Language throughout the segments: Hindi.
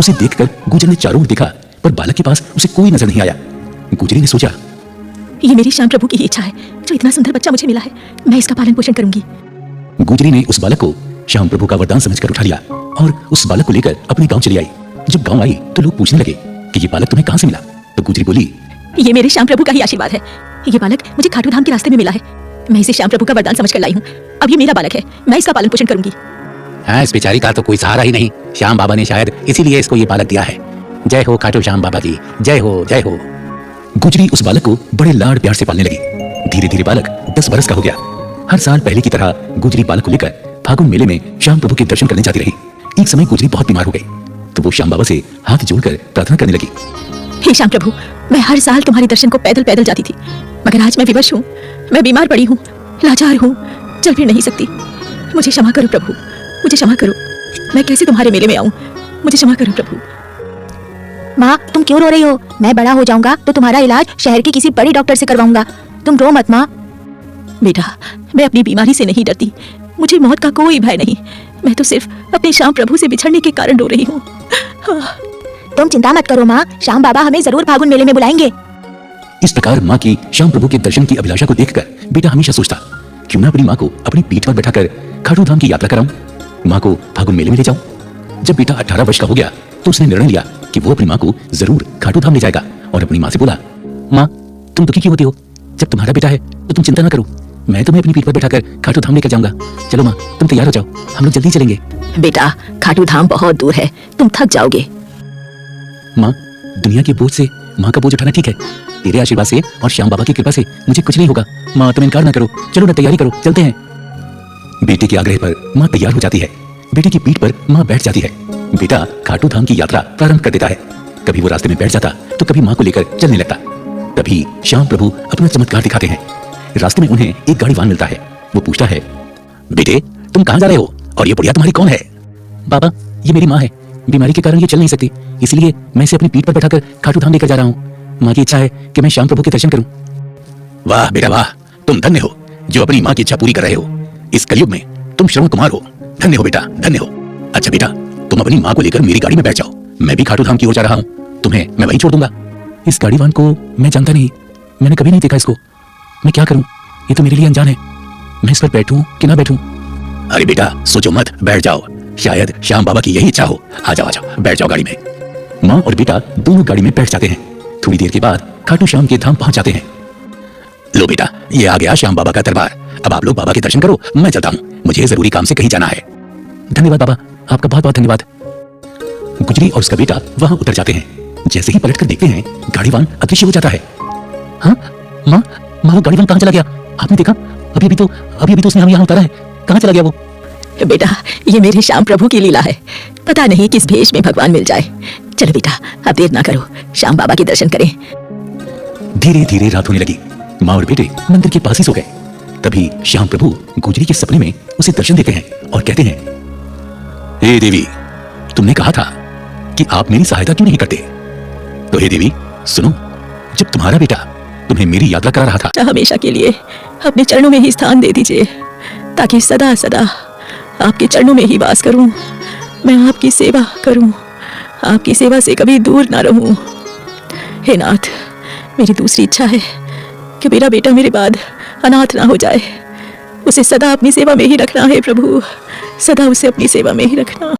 उसे देखकर गुजरी ने चारों ओर देखा, पर बालक के पास उसे कोई नजर नहीं आया। गुजरी ने सोचा, ये मेरी श्याम प्रभु की ही इच्छा है। जो इतना सुंदर बच्चा मुझे मिला है, मैं इसका पालन पोषण करूंगी। गुजरी ने उस बालक को श्याम प्रभु का वरदान समझकर उठा लिया और उस बालक को लेकर अपने गांव चली आई। जब गांव आई तो लोग पूछने लगे कि ये बालक तुम्हें कहां से मिला? तो गुजरी बोली, ये मेरे श्याम प्रभु का ही आशीर्वाद है। ये बालक मुझे खाटू धाम के रास्ते में मिला है। मैं इसे श्याम प्रभु का वरदान समझकर लाई हूँ। अब ये मेरा बालक है, मैं इसका पालन पोषण करूंगी। हाँ, इस बेचारी का तो कोई सहारा ही नहीं। श्याम बाबा ने शायद इसीलिए इसको ये बालक दिया है। जय हो खाटू श्याम बाबा की, जय हो जय हो। गुजरी उस बालक को बड़े लाड़ प्यार से पालने लगी। धीरे धीरे बालक 10 बरस का हो गया। हर साल पहले की तरह गुजरी बालक को लेकर फागुन मेले में श्याम प्रभु के दर्शन करने जाती रही। एक समय गुजरी बहुत बीमार हो गई तो वो श्याम बाबा से हाथ जोड़कर प्रार्थना करने लगी, हे श्याम प्रभु, मैं हर साल तुम्हारे दर्शन को पैदल पैदल जाती थी, मगर आज मैं विवश हूँ, मैं बीमार पड़ी हूँ, लाचार हूँ, चल फिर नहीं सकती। मुझे क्षमा करो प्रभु, मुझे क्षमा करो। मैं कैसे तुम्हारे मेले में आऊँ? मुझे क्षमा करो प्रभु। माँ, तुम क्यों रो रही हो? मैं बड़ा हो जाऊंगा तो तुम्हारा इलाज शहर के किसी बड़ी डॉक्टर से करवाऊंगा। तुम रो मत माँ। बेटा, मैं अपनी बीमारी से नहीं डरती, मुझे मौत का कोई भय नहीं। मैं तो सिर्फ अपने श्याम प्रभु से बिछड़ने के कारण रो रही हूँ। तुम चिंता मत करो माँ, श्याम बाबा हमें जरूर फागुन मेले में बुलाएंगे। इस प्रकार माँ की श्याम प्रभु के दर्शन की अभिलाषा को देखकर बेटा हमेशा सोचता, क्यों ना अपनी माँ को अपनी पीठ पर बैठाकर खाटू धाम की यात्रा कराऊं, माँ को फागुन मेले में ले जाऊं। जब बेटा 18 वर्ष का हो गया तो उसने निर्णय लिया कि वो अपनी माँ को जरूर खाटू धाम ले जाएगा और अपनी माँ से बोला, माँ तुम दुखी क्यों होती हो? जब तुम्हारा बेटा है तो तुम चिंता ना करो, मैं तुम्हें अपनी पीठ पर बैठाकर खाटू धाम लेकर जाऊंगा। चलो माँ, तुम तैयार हो जाओ, हम लोग जल्दी चलेंगे। बेटा, खाटू धाम बहुत दूर है, तुम थक जाओगे। माँ, दुनिया के बोझ से माँ का बोझ उठाना ठीक है, तेरे आशीर्वाद से और श्याम बाबा की कृपा से मुझे कुछ नहीं होगा। माँ तुम इनकार ना करो, चलो ना तैयारी करो, चलते हैं। बेटे के आग्रह पर माँ तैयार हो जाती है। बेटे की पीठ पर माँ बैठ जाती है। बेटा खाटू धाम की यात्रा प्रारंभ कर देता है। कभी वो रास्ते में बैठ जाता तो कभी माँ को लेकर चलने लगता। तभी श्याम प्रभु अपना चमत्कार दिखाते हैं। रास्ते में उन्हें एक गाड़ीवान मिलता है। वो पूछता है, बेटे तुम कहाँ जा रहे हो और ये बुढ़िया तुम्हारी कौन है? बाबा, ये मेरी माँ है, बीमारी के कारण ये चल नहीं सकती, इसलिए मैं इसे अपनी पीठ पर बैठाकर खाटू धाम लेकर जा रहा हूँ। माँ की इच्छा है कि मैं श्याम प्रभु के दर्शन करूँ। वाह बेटा वाह, तुम धन्य हो जो अपनी माँ की इच्छा पूरी कर रहे हो। इस कलयुग में तुम श्रवण कुमार हो, धन्य हो बेटा, धन्य हो। अच्छा बेटा, तुम अपनी माँ को लेकर मेरी गाड़ी में बैठ जाओ, मैं भी खाटू धाम की ओर जा रहा हूँ, तुम्हें मैं वहीं छोड़ दूंगा। इस गाड़ीवान को मैं जानता नहीं, मैंने कभी नहीं देखा इसको, मैं क्या करूँ? ये तो मेरे लिए अनजान है, मैं इस पर बैठूं कि ना बैठूं? अरे बेटा सोचो मत, बैठ जाओ, शायद श्याम बाबा की यही इच्छा हो। आ जाओ, बैठ जाओ गाड़ी में। माँ और बेटा दोनों गाड़ी में बैठ जाते हैं। थोड़ी देर के बाद खाटू श्याम के धाम पहुंच जाते हैं। लो बेटा, ये आ गया श्याम बाबा का दरबार। अब आप लोग बाबा के दर्शन करो, मैं चलता हूँ, मुझे जरूरी काम से कहीं जाना है। धन्यवाद बाबा, आपका बहुत बहुत धन्यवाद। गुजरी और उसका बेटा वहां उतर जाते हैं। जैसे ही पलटकर देखते हैं, गाड़ीवान अदृश्य हो जाता है। हाँ माँ, वो गाड़ीवान कहाँ चला गया? आपने देखा? अभी तो उसने हमें यहाँ उतारा है, कहाँ चला गया वो? बेटा, ये मेरे श्याम प्रभु की लीला है, पता नहीं किस भेष में भगवान मिल जाए। चलो बेटा, अब देर ना करो, श्याम बाबा के दर्शन करें। धीरे धीरे रात होने लगी। माँ और बेटे मंदिर के पास ही सो गए। तभी श्याम प्रभु गुजरी के सपने में उसे दर्शन देते हैं और कहते हैं, हे देवी, तुमने कहा था कि आप मेरी सहायता क्यों नहीं करते? तो हे देवी सुनो, जब तुम्हारा बेटा तुम्हें मेरी यात्रा करा रहा था, हमेशा के लिए अपने चरणों में ही स्थान दे दीजिए, ताकि सदा सदा आपके चरणों में ही वास करूं। मैं आपकी सेवा करूं, आपकी सेवा से कभी दूर ना रहूं। हे नाथ, मेरी दूसरी इच्छा है कि मेरा बेटा मेरे बाद अनाथ ना हो जाए। उसे सदा अपनी सेवा में ही रखना है प्रभु, सदा उसे अपनी सेवा में ही रखना।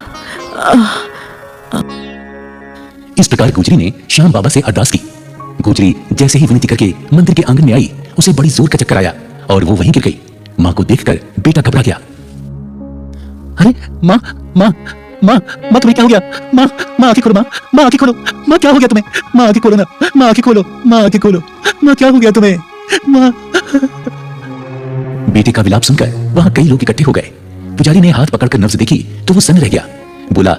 इस प्रकार गुजरी ने श्याम बाबा से अरदास की। गुजरी जैसे ही विनती करके मंदिर के आंगन में आई, उसे बड़ी जोर का चक्कर आया और वो वहीं गिर गई। माँ को देखकर बेटा घबरा गया। अरे माँ, तुम्हें क्या हो गया? माँ आंखें खोलो, माँ आंखें खोलो, माँ क्या हो गया तुम्हें? माँ आंखें खोलो ना, माँ आंखें खोलो, माँ क्या हो गया तुम्हें? माँ। बेटे का विलाप सुनकर वहां कई लोग इकट्ठे हो गए। पुजारी ने हाथ पकड़कर नब्ज देखी तो वो सन्न रह गया। बोला,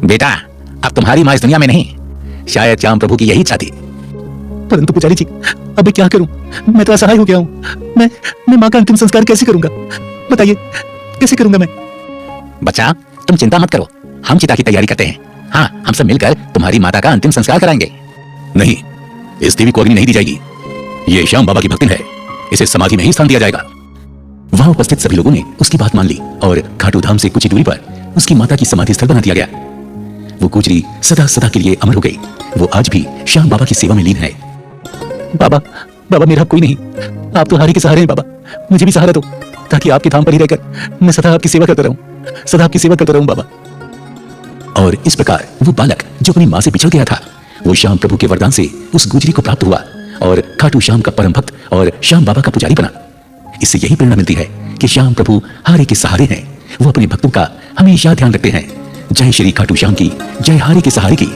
बेटा अब तुम्हारी माँ इस दुनिया में नहीं, शायद श्याम प्रभु की यही इच्छा थी। परंतु पुजारी जी, अब मैं क्या करूं? मैं तो असहाय हो गया हूं। मैं माँ का अंतिम संस्कार कैसे करूंगा? बताइए, कैसे करूंगा मैं? बच्चा तुम चिंता मत करो, हम चिता की तैयारी करते हैं। हाँ, हम सब मिलकर तुम्हारी माता का अंतिम संस्कार कराएंगे। नहीं, इस देवी को अग्नि नहीं दी जाएगी। ये श्याम बाबा की भक्तिन है, इसे समाधि में ही स्थान दिया जाएगा। वहां उपस्थित सभी लोगों ने उसकी बात मान ली और खाटू धाम से कुछ ही दूरी पर उसकी माता की समाधि स्थल बना दिया गया। वो गुजरी सदा सदा के लिए अमर हो गई। वो आज भी श्याम बाबा की सेवा में लीन है। बाबा, बाबा मेरा कोई नहीं, आप तो हारे के सहारे हैं बाबा, मुझे भी सहारा दो ताकि आपके धाम पर ही रहकर मैं सदा आपकी सेवा करता रहूं, सदा आपकी सेवा करता रहूं बाबा। और इस प्रकार वो बालक जो अपनी मां से बिछड़ गया था, वो श्याम प्रभु के वरदान से उस गुजरी को प्राप्त हुआ और खाटू श्याम का परम भक्त और श्याम बाबा का पुजारी बना। इससे यही प्रेरणा मिलती है कि श्याम प्रभु हारे के सहारे हैं, वो अपने भक्तों का हमेशा ध्यान रखते हैं। जय श्री खाटू श्याम की, जय हारे के सहारे की,